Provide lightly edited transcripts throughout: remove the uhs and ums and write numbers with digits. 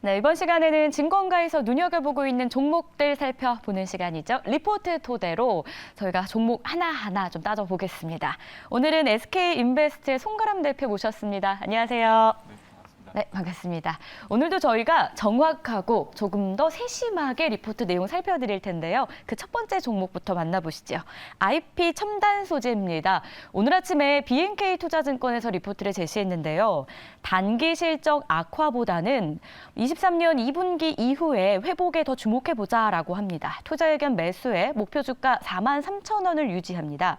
네, 이번 시간에는 증권가에서 눈여겨보고 있는 종목들 살펴보는 시간이죠. 리포트 토대로 저희가 종목 하나하나 좀 따져보겠습니다. 오늘은 SK인베스트의 송가람 대표 모셨습니다. 안녕하세요. 네, 반갑습니다. 오늘도 저희가 정확하고 조금 더 세심하게 리포트 내용 살펴드릴 텐데요. 그 첫 번째 종목부터 만나보시죠. IP 첨단 소재입니다. 오늘 아침에 BNK 투자증권에서 리포트를 제시했는데요. 단기 실적 악화보다는 23년 2분기 이후에 회복에 더 주목해보자라고 합니다. 투자 의견 매수에 목표 주가 43,000원을 유지합니다.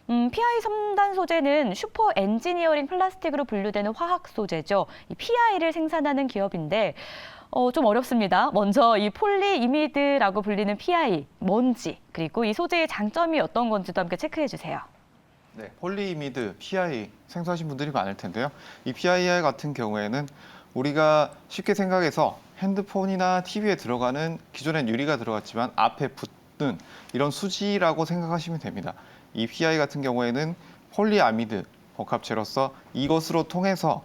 PI 첨단 소재는 슈퍼 엔지니어링 플라스틱으로 분류되는 화학 소재죠. 이 PI를 생산하는 기업인데 좀 어렵습니다. 먼저 이 폴리이미드라고 불리는 PI 뭔지 그리고 이 소재의 장점이 어떤 건지도 함께 체크해 주세요. 네, 폴리이미드, PI 생소하신 분들이 많을 텐데요. 이 PI 같은 경우에는 우리가 쉽게 생각해서 핸드폰이나 TV에 들어가는 기존엔 유리가 들어갔지만 앞에 붙는 이런 수지라고 생각하시면 됩니다. 이 PI 같은 경우에는 폴리아미드 복합체로서 이것으로 통해서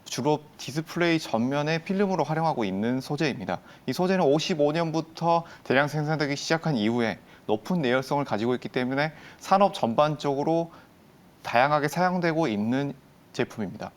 주로 디스플레이 전면에 필름으로 활용하고 있는 소재입니다. 이 소재는 55년부터 대량 생산되기 시작한 이후에 높은 내열성을 가지고 있기 때문에 산업 전반적으로 다양하게 사용되고 있는 제품입니다.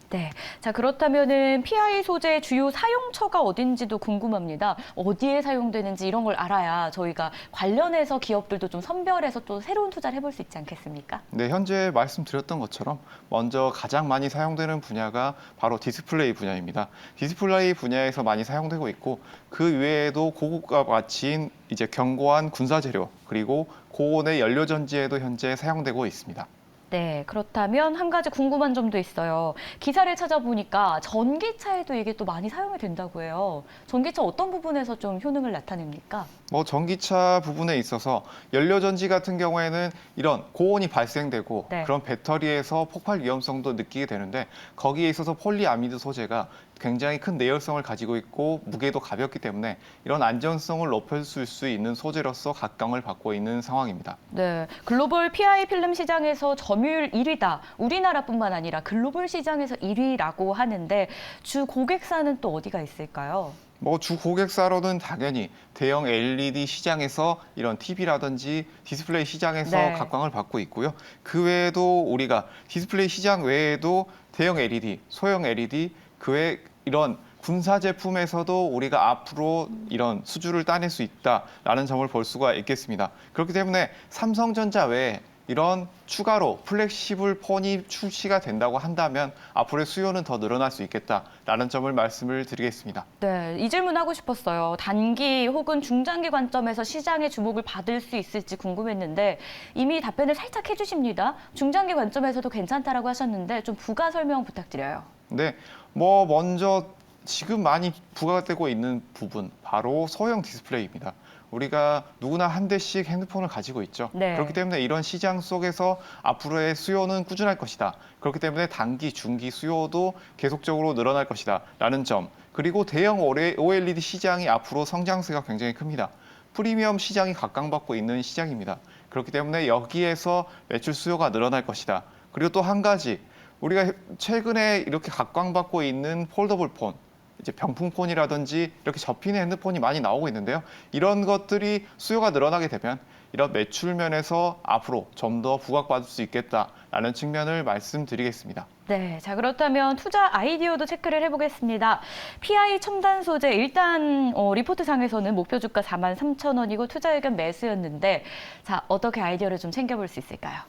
네, 자 그렇다면은 PI 소재 주요 사용처가 어딘지도 궁금합니다. 어디에 사용되는지 이런 걸 알아야 저희가 관련해서 기업들도 좀 선별해서 또 새로운 투자를 해볼 수 있지 않겠습니까? 네, 현재 말씀드렸던 것처럼 먼저 가장 많이 사용되는 분야가 바로 디스플레이 분야입니다. 디스플레이 분야에서 많이 사용되고 있고 그 외에도 고급과 가치인 이제 견고한 군사 재료 그리고 고온의 연료 전지에도 현재 사용되고 있습니다. 네, 그렇다면 한 가지 궁금한 점도 있어요. 기사를 찾아보니까 전기차에도 이게 또 많이 사용이 된다고 해요. 전기차 어떤 부분에서 좀 효능을 나타냅니까? 전기차 부분에 있어서 연료전지 같은 경우에는 이런 고온이 발생되고 네. 그런 배터리에서 폭발 위험성도 느끼게 되는데 거기에 있어서 폴리아미드 소재가 굉장히 큰 내열성을 가지고 있고 무게도 가볍기 때문에 이런 안전성을 높여줄 수 있는 소재로서 각광을 받고 있는 상황입니다. 네, 글로벌 PI 필름 시장에서 점유율 1위다. 우리나라뿐만 아니라 글로벌 시장에서 1위라고 하는데 주 고객사는 또 어디가 있을까요? 주 고객사로는 당연히 대형 LED 시장에서 이런 TV라든지 디스플레이 시장에서 네. 각광을 받고 있고요. 그 외에도 우리가 디스플레이 시장 외에도 대형 LED, 소형 LED, 그 외에 이런 군사 제품에서도 우리가 앞으로 이런 수주를 따낼 수 있다라는 점을 볼 수가 있겠습니다. 그렇기 때문에 삼성전자 외에 이런 추가로 플렉시블 폰이 출시가 된다고 한다면 앞으로의 수요는 더 늘어날 수 있겠다라는 점을 말씀을 드리겠습니다. 네, 이 질문 하고 싶었어요. 단기 혹은 중장기 관점에서 시장의 주목을 받을 수 있을지 궁금했는데 이미 답변을 살짝 해주십니다. 중장기 관점에서도 괜찮다라고 하셨는데 좀 부가 설명 부탁드려요. 네, 먼저 지금 많이 부각되고 있는 부분 바로 소형 디스플레이입니다. 우리가 누구나 한 대씩 핸드폰을 가지고 있죠. 네. 그렇기 때문에 이런 시장 속에서 앞으로의 수요는 꾸준할 것이다. 그렇기 때문에 단기, 중기 수요도 계속적으로 늘어날 것이다. 라는 점. 그리고 대형 OLED 시장이 앞으로 성장세가 굉장히 큽니다. 프리미엄 시장이 각광받고 있는 시장입니다. 그렇기 때문에 여기에서 매출 수요가 늘어날 것이다. 그리고 또 한 가지, 우리가 최근에 이렇게 각광받고 있는 폴더블 폰, 이제 병풍폰이라든지 이렇게 접히는 핸드폰이 많이 나오고 있는데요. 이런 것들이 수요가 늘어나게 되면 이런 매출 면에서 앞으로 좀 더 부각받을 수 있겠다라는 측면을 말씀드리겠습니다. 네, 자 그렇다면 투자 아이디어도 체크를 해보겠습니다. PI 첨단 소재 일단 리포트상에서는 목표 주가 43,000원이고 투자 의견 매수였는데 자 어떻게 아이디어를 좀 챙겨볼 수 있을까요?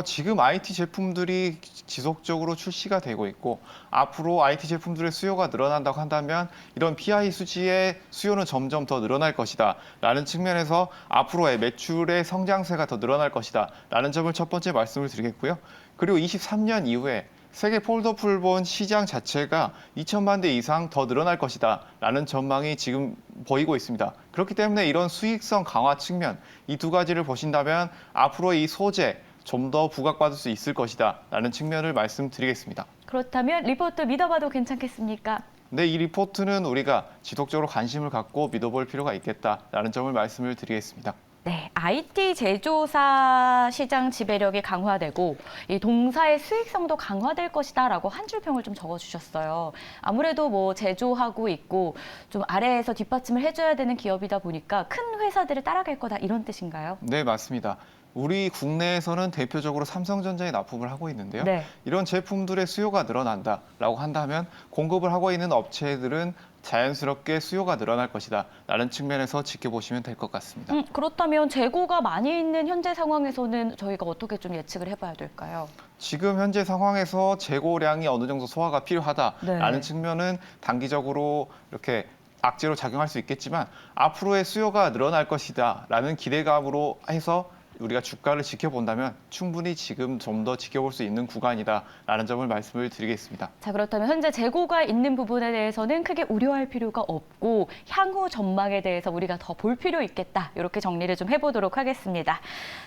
지금 IT 제품들이 지속적으로 출시가 되고 있고 앞으로 IT 제품들의 수요가 늘어난다고 한다면 이런 PI 수지의 수요는 점점 더 늘어날 것이다 라는 측면에서 앞으로의 매출의 성장세가 더 늘어날 것이다 라는 점을 첫 번째 말씀을 드리겠고요. 그리고 23년 이후에 세계 폴더블폰 시장 자체가 2천만 대 이상 더 늘어날 것이다 라는 전망이 지금 보이고 있습니다. 그렇기 때문에 이런 수익성 강화 측면 이 두 가지를 보신다면 앞으로 이 소재 좀 더 부각받을 수 있을 것이다 라는 측면을 말씀드리겠습니다. 그렇다면 리포트 믿어봐도 괜찮겠습니까? 네, 이 리포트는 우리가 지속적으로 관심을 갖고 믿어볼 필요가 있겠다라는 점을 말씀을 드리겠습니다. 네, IT 제조사 시장 지배력이 강화되고 이 동사의 수익성도 강화될 것이다라고 한 줄 평을 좀 적어주셨어요. 아무래도 뭐 제조하고 있고 좀 아래에서 뒷받침을 해줘야 되는 기업이다 보니까 큰 회사들을 따라갈 거다 이런 뜻인가요? 네, 맞습니다. 우리 국내에서는 대표적으로 삼성전자에 납품을 하고 있는데요. 네. 이런 제품들의 수요가 늘어난다라고 한다면 공급을 하고 있는 업체들은 자연스럽게 수요가 늘어날 것이다 라는 측면에서 지켜보시면 될 것 같습니다. 그렇다면 재고가 많이 있는 현재 상황에서는 저희가 어떻게 좀 예측을 해봐야 될까요? 지금 현재 상황에서 재고량이 어느 정도 소화가 필요하다라는 네. 측면은 단기적으로 이렇게 악재로 작용할 수 있겠지만 앞으로의 수요가 늘어날 것이다라는 기대감으로 해서 우리가 주가를 지켜본다면 충분히 지금 좀 더 지켜볼 수 있는 구간이다라는 점을 말씀을 드리겠습니다. 자, 그렇다면 현재 재고가 있는 부분에 대해서는 크게 우려할 필요가 없고 향후 전망에 대해서 우리가 더 볼 필요 있겠다. 이렇게 정리를 좀 해보도록 하겠습니다.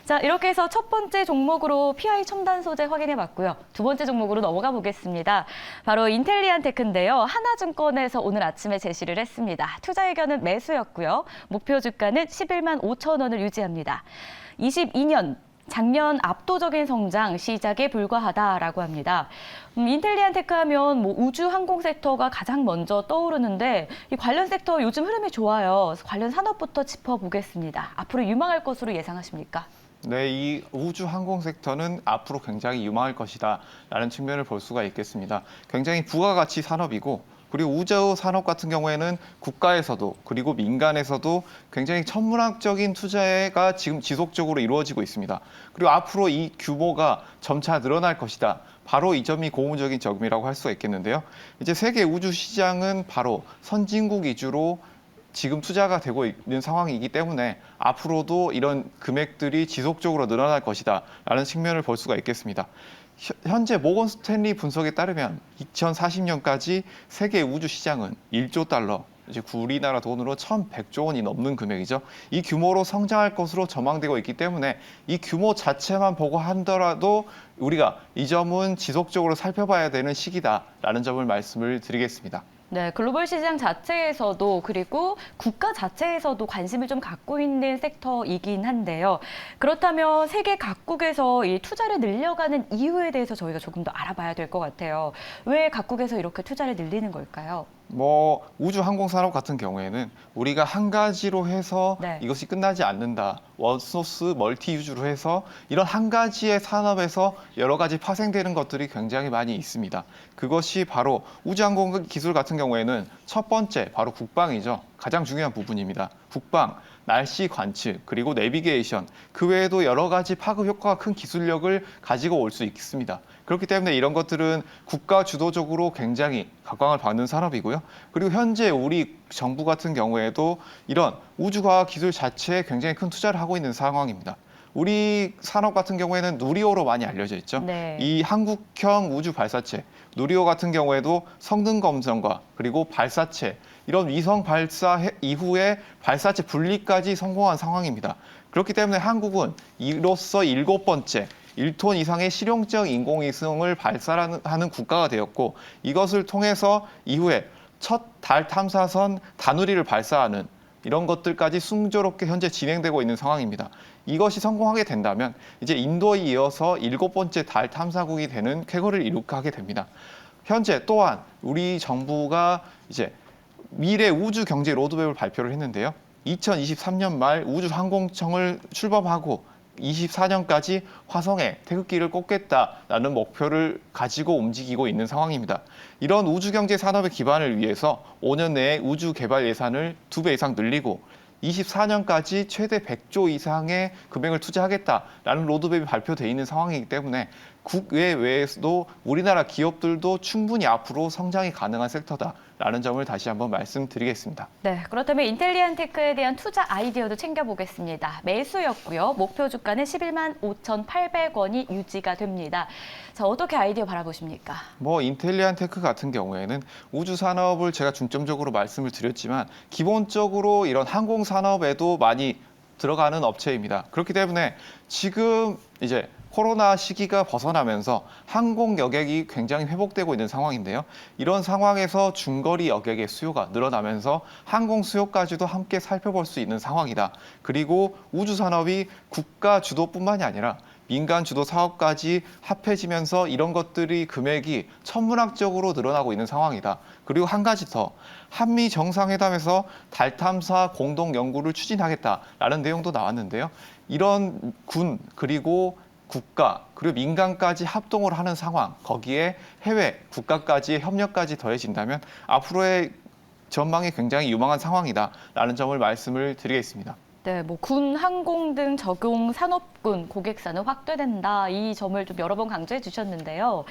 자, 이렇게 해서 첫 번째 종목으로 PI 첨단 소재 확인해 봤고요. 두 번째 종목으로 넘어가 보겠습니다. 바로 인텔리안 테크인데요. 하나증권에서 오늘 아침에 제시를 했습니다. 투자 의견은 매수였고요. 목표 주가는 11만 5천 원을 유지합니다. 22년 작년 압도적인 성장 시작에 불과하다라고 합니다. 인텔리안 테크 하면 뭐 우주 항공 섹터가 가장 먼저 떠오르는데 이 관련 섹터 요즘 흐름이 좋아요. 관련 산업부터 짚어보겠습니다. 앞으로 유망할 것으로 예상하십니까? 네, 이 우주 항공 섹터는 앞으로 굉장히 유망할 것이다라는 측면을 볼 수가 있겠습니다. 굉장히 부가가치 산업이고 그리고 우주 산업 같은 경우에는 국가에서도 그리고 민간에서도 굉장히 천문학적인 투자가 지금 지속적으로 이루어지고 있습니다. 그리고 앞으로 이 규모가 점차 늘어날 것이다. 바로 이 점이 고무적인 점이라고 할 수가 있겠는데요. 이제 세계 우주 시장은 바로 선진국 위주로 지금 투자가 되고 있는 상황이기 때문에 앞으로도 이런 금액들이 지속적으로 늘어날 것이다라는 측면을 볼 수가 있겠습니다. 현재 모건 스탠리 분석에 따르면 2040년까지 세계 우주 시장은 1조 달러, 이제 우리나라 돈으로 1,100조 원이 넘는 금액이죠. 이 규모로 성장할 것으로 전망되고 있기 때문에 이 규모 자체만 보고 하더라도 우리가 이 점은 지속적으로 살펴봐야 되는 시기다라는 점을 말씀을 드리겠습니다. 네, 글로벌 시장 자체에서도 그리고 국가 자체에서도 관심을 좀 갖고 있는 섹터이긴 한데요. 그렇다면 세계 각국에서 이 투자를 늘려가는 이유에 대해서 저희가 조금 더 알아봐야 될 것 같아요. 왜 각국에서 이렇게 투자를 늘리는 걸까요? 우주 항공 산업 같은 경우에는 우리가 한 가지로 해서 네. 이것이 끝나지 않는다. 원소스 멀티 유주로 해서 이런 한 가지의 산업에서 여러 가지 파생되는 것들이 굉장히 많이 있습니다. 그것이 바로 우주 항공 기술 같은 경우에는 첫 번째 바로 국방이죠. 가장 중요한 부분입니다. 국방, 날씨 관측, 그리고 내비게이션, 그 외에도 여러 가지 파급 효과가 큰 기술력을 가지고 올 수 있습니다. 그렇기 때문에 이런 것들은 국가 주도적으로 굉장히 각광을 받는 산업이고요. 그리고 현재 우리 정부 같은 경우에도 이런 우주과학 기술 자체에 굉장히 큰 투자를 하고 있는 상황입니다. 우리 산업 같은 경우에는 누리호로 많이 알려져 있죠. 네. 이 한국형 우주 발사체, 누리호 같은 경우에도 성능 검증과 그리고 발사체, 이런 위성 발사 이후에 발사체 분리까지 성공한 상황입니다. 그렇기 때문에 한국은 이로써 7번째 1톤 이상의 실용적 인공위성을 발사하는 국가가 되었고 이것을 통해서 이후에 첫 달 탐사선 다누리를 발사하는 이런 것들까지 순조롭게 현재 진행되고 있는 상황입니다. 이것이 성공하게 된다면 이제 인도에 이어서 7번째 달 탐사국이 되는 쾌거를 이룩하게 됩니다. 현재 또한 우리 정부가 이제 미래 우주 경제 로드맵을 발표를 했는데요. 2023년 말 우주항공청을 출범하고 24년까지 화성에 태극기를 꽂겠다라는 목표를 가지고 움직이고 있는 상황입니다. 이런 우주경제 산업의 기반을 위해서 5년 내에 우주 개발 예산을 2배 이상 늘리고 24년까지 최대 100조 이상의 금액을 투자하겠다라는 로드맵이 발표돼 있는 상황이기 때문에 국외외에서도 우리나라 기업들도 충분히 앞으로 성장이 가능한 섹터다라는 점을 다시 한번 말씀드리겠습니다. 네, 그렇다면 인텔리안 테크에 대한 투자 아이디어도 챙겨보겠습니다. 매수였고요. 목표 주가는 11만 5,800원이 유지가 됩니다. 자, 어떻게 아이디어 바라보십니까? 인텔리안 테크 같은 경우에는 우주 산업을 제가 중점적으로 말씀을 드렸지만 기본적으로 이런 항공 산업에도 많이 들어가는 업체입니다. 그렇기 때문에 지금 이제 코로나 시기가 벗어나면서 항공 여객이 굉장히 회복되고 있는 상황인데요. 이런 상황에서 중거리 여객의 수요가 늘어나면서 항공 수요까지도 함께 살펴볼 수 있는 상황이다. 그리고 우주 산업이 국가 주도뿐만이 아니라 민간 주도 사업까지 합해지면서 이런 것들이 금액이 천문학적으로 늘어나고 있는 상황이다. 그리고 한 가지 더, 한미 정상회담에서 달 탐사 공동 연구를 추진하겠다라는 내용도 나왔는데요. 이런 군 그리고 국가 그리고 민간까지 합동을 하는 상황, 거기에 해외 국가까지의 협력까지 더해진다면 앞으로의 전망이 굉장히 유망한 상황이다라는 점을 말씀을 드리겠습니다. 네, 뭐 군, 항공 등 적용 산업군 고객사는 확대된다. 이 점을 좀 여러 번 강조해 주셨는데요.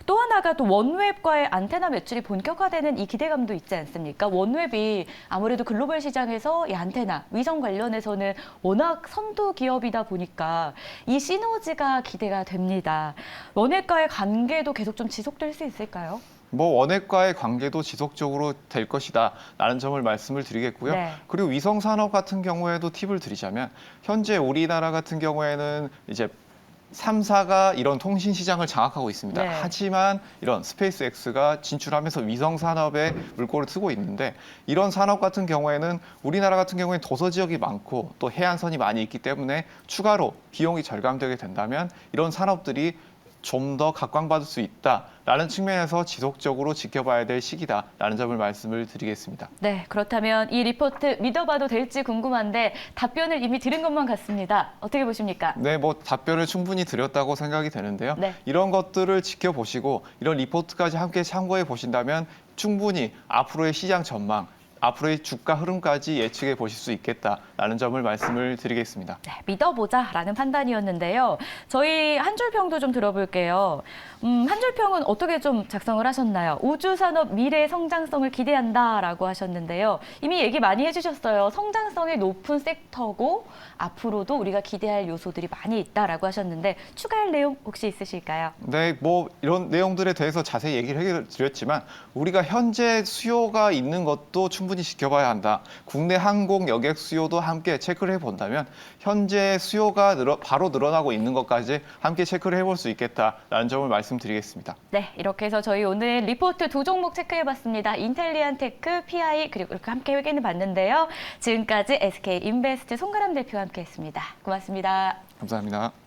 또 하나가 또 원웹과의 안테나 매출이 본격화되는 이 기대감도 있지 않습니까? 원웹이 아무래도 글로벌 시장에서 이 안테나, 위성 관련해서는 워낙 선도 기업이다 보니까 이 시너지가 기대가 됩니다. 원웹과의 관계도 계속 좀 지속될 수 있을까요? 원액과의 관계도 지속적으로 될 것이다라는 점을 말씀을 드리겠고요. 네. 그리고 위성 산업 같은 경우에도 팁을 드리자면 현재 우리나라 같은 경우에는 이제 3사가 이런 통신 시장을 장악하고 있습니다. 네. 하지만 이런 스페이스X가 진출하면서 위성 산업에 물꼬를 트고 있는데 이런 산업 같은 경우에는 우리나라 같은 경우에 도서 지역이 많고 또 해안선이 많이 있기 때문에 추가로 비용이 절감되게 된다면 이런 산업들이 좀 더 각광받을 수 있다라는 측면에서 지속적으로 지켜봐야 될 시기다라는 점을 말씀을 드리겠습니다. 네, 그렇다면 이 리포트 믿어봐도 될지 궁금한데 답변을 이미 들은 것만 같습니다. 어떻게 보십니까? 네, 답변을 충분히 드렸다고 생각이 되는데요. 네. 이런 것들을 지켜보시고 이런 리포트까지 함께 참고해 보신다면 충분히 앞으로의 시장 전망, 앞으로의 주가 흐름까지 예측해 보실 수 있겠다라는 점을 말씀을 드리겠습니다. 네, 믿어보자라는 판단이었는데요. 저희 한 줄평도 좀 들어볼게요. 한 줄평은 어떻게 좀 작성을 하셨나요? 우주산업 미래 성장성을 기대한다라고 하셨는데요. 이미 얘기 많이 해주셨어요. 성장성이 높은 섹터고 앞으로도 우리가 기대할 요소들이 많이 있다라고 하셨는데 추가할 내용 혹시 있으실까요? 네, 이런 내용들에 대해서 자세히 얘기를 해드렸지만 우리가 현재 수요가 있는 것도 충분히 지켜봐야 한다. 국내 항공 여객 수요도 함께 체크를 해본다면 현재 수요가 바로 늘어나고 있는 것까지 함께 체크를 해볼 수 있겠다라는 점을 말씀드리겠습니다. 네, 이렇게 해서 저희 오늘 리포트 두 종목 체크해봤습니다. 인텔리안테크, PI 그리고 이렇게 함께 확인해 봤는데요. 지금까지 SK인베스트 송가람 대표와 함께했습니다. 고맙습니다. 감사합니다.